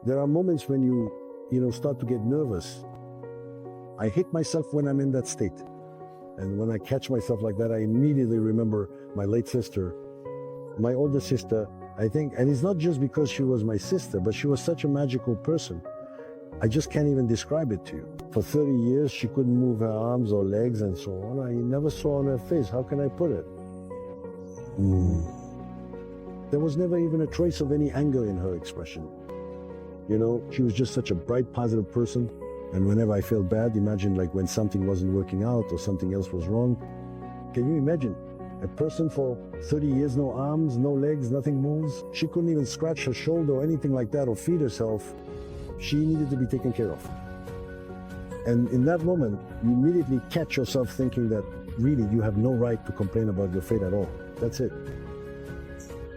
There are moments when you start to get nervous. I hate myself when I'm in that state. And when I catch myself like that, I immediately remember my late sister, my older sister, I think, and it's not just because she was my sister, but she was such a magical person. I just can't even describe it to you. For 30 years, she couldn't move her arms or legs and so on. I never saw on her face. How can I put it? There was never even a trace of any anger in her expression. She was just such a bright, positive person. And whenever I felt bad, imagine like when something wasn't working out or something else was wrong. Can you imagine? A person for 30 years, no arms, no legs, nothing moves. She couldn't even scratch her shoulder or anything like that or feed herself. She needed to be taken care of. And in that moment, you immediately catch yourself thinking that really you have no right to complain about your fate at all. That's it.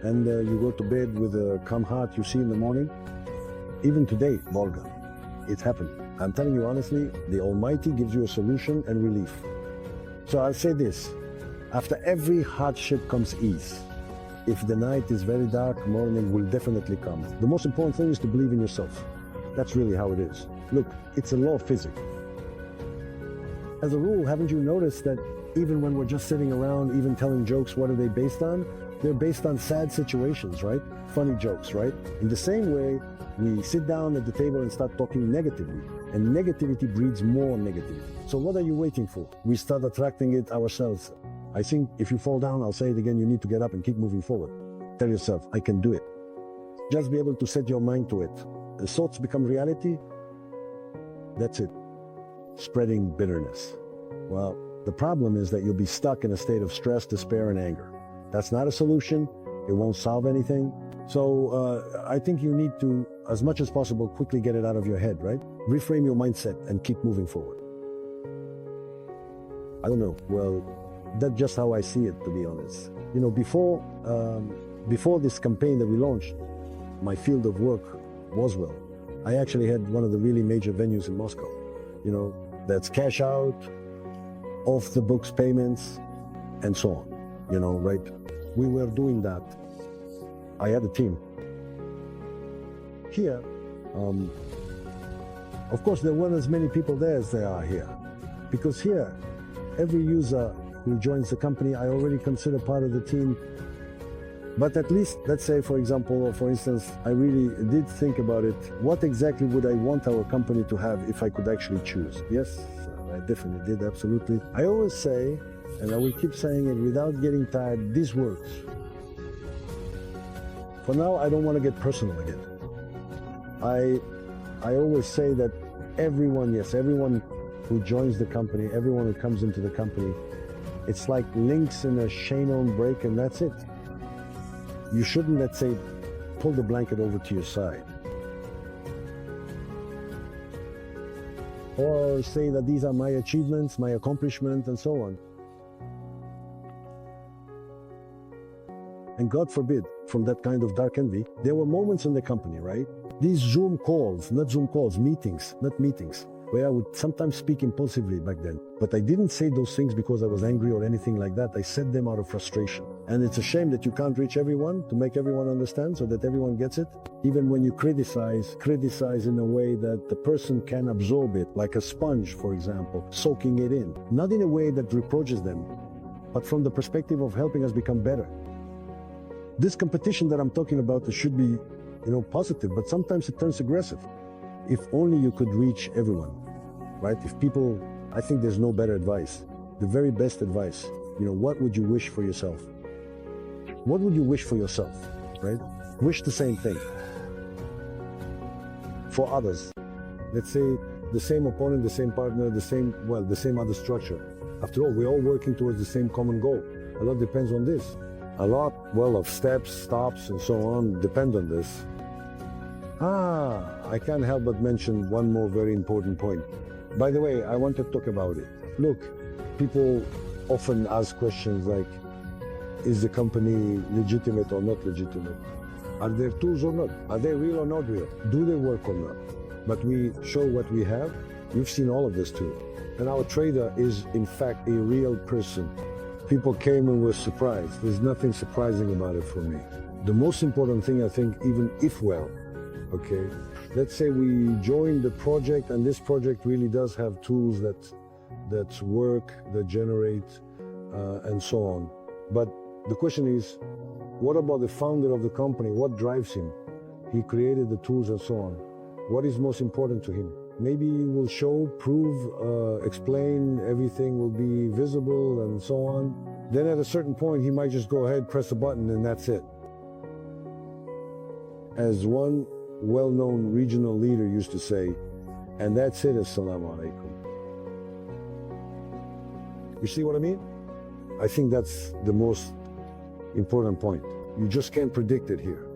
And you go to bed with a calm heart, you see in the morning. Even today, Volga, it happened. I'm telling you honestly, the Almighty gives you a solution and relief. So I'll say this, after every hardship comes ease. If the night is very dark, morning will definitely come. The most important thing is to believe in yourself. That's really how it is. Look, it's a law of physics. As a rule, haven't you noticed that even when we're just sitting around, even telling jokes, what are they based on? They're based on sad situations, right? Funny jokes, right? In the same way, we sit down at the table and start talking negatively. And negativity breeds more negativity. So what are you waiting for? We start attracting it ourselves. I think if you fall down, I'll say it again, you need to get up and keep moving forward. Tell yourself, I can do it. Just be able to set your mind to it. The thoughts become reality. That's it. Spreading bitterness. Well, the problem is that you'll be stuck in a state of stress, despair, and anger. That's not a solution. It won't solve anything. So I think you need to, as much as possible, quickly get it out of your head, right? Reframe your mindset and keep moving forward. I don't know. Well, that's just how I see it, to be honest. Before this campaign that we launched, my field of work was I actually had one of the really major venues in Moscow. That's cash out, off the books payments, and so on. Right? We were doing that. I had a team. Here, of course, there weren't as many people there as there are here. Because here, every user who joins the company, I already consider part of the team. But at least, let's say, for example, or for instance, I really did think about it. What exactly would I want our company to have if I could actually choose? Yes, I definitely did, absolutely. I always say, and I will keep saying it without getting tired, these words. For now, I don't want to get personal again. I always say that everyone who joins the company, everyone who comes into the company, it's like links in a chain-on break, and that's it. You shouldn't, let's say, pull the blanket over to your side. Or say that these are my achievements, my accomplishments, and so on. And God forbid, from that kind of dark envy, there were moments in the company, right? These Zoom calls, meetings, where I would sometimes speak impulsively back then. But I didn't say those things because I was angry or anything like that. I said them out of frustration. And it's a shame that you can't reach everyone to make everyone understand so that everyone gets it. Even when you criticize in a way that the person can absorb it, like a sponge, for example, soaking it in. Not in a way that reproaches them, but from the perspective of helping us become better. This competition that I'm talking about, it should be, positive, but sometimes it turns aggressive. If only you could reach everyone, right? I think there's no better advice. The very best advice, what would you wish for yourself? What would you wish for yourself, right? Wish the same thing. For others, let's say the same opponent, the same partner, the same other structure. After all, we're all working towards the same common goal. A lot depends on this. A lot, of steps, stops, and so on depend on this. I can't help but mention one more very important point. By the way, I want to talk about it. Look, people often ask questions like, is the company legitimate or not legitimate? Are there tools or not? Are they real or not real? Do they work or not? But we show what we have. You've seen all of this too. And our trader is, in fact, a real person. People came and were surprised. There's nothing surprising about it for me. The most important thing, I think, even if Okay, let's say we join the project, and this project really does have tools that work, that generate, and so on. But the question is, what about the founder of the company? What drives him? He created the tools and so on. What is most important to him? Maybe he will show, prove, explain, everything will be visible and so on. Then at a certain point, he might just go ahead, press a button, and that's it. As one well-known regional leader used to say, and that's it, assalamu alaikum. You see what I mean? I think that's the most important point. You just can't predict it here,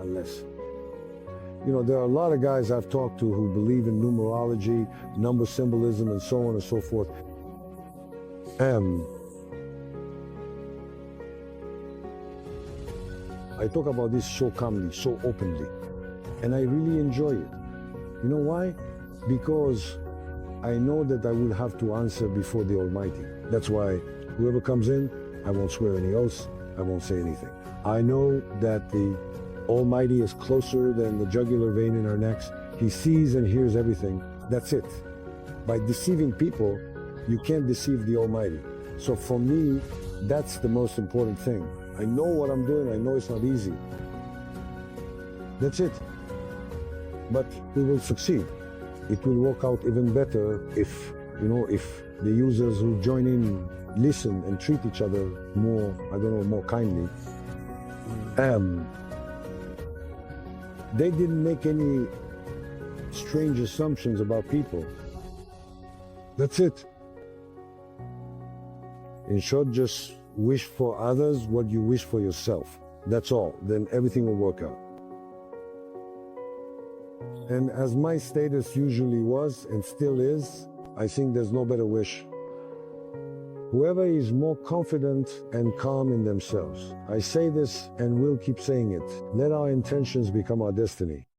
unless. You know, there are a lot of guys I've talked to who believe in numerology, number symbolism, and so on and so forth. I talk about this so calmly, so openly, and I really enjoy it. You know why? Because I know that I will have to answer before the Almighty. That's why whoever comes in, I won't swear any oaths, I won't say anything. I know that the Almighty is closer than the jugular vein in our necks. He sees and hears everything. That's it. By deceiving people, you can't deceive the Almighty. So for me, that's the most important thing. I know what I'm doing, I know it's not easy. That's it. But we will succeed. It will work out even better if, you know, if the users who join in listen and treat each other more, I don't know, more kindly. They didn't make any strange assumptions about people. That's it. In short, just wish for others what you wish for yourself. That's all. Then everything will work out. And as my status usually was and still is, I think there's no better wish. Whoever is more confident and calm in themselves. I say this and will keep saying it. Let our intentions become our destiny.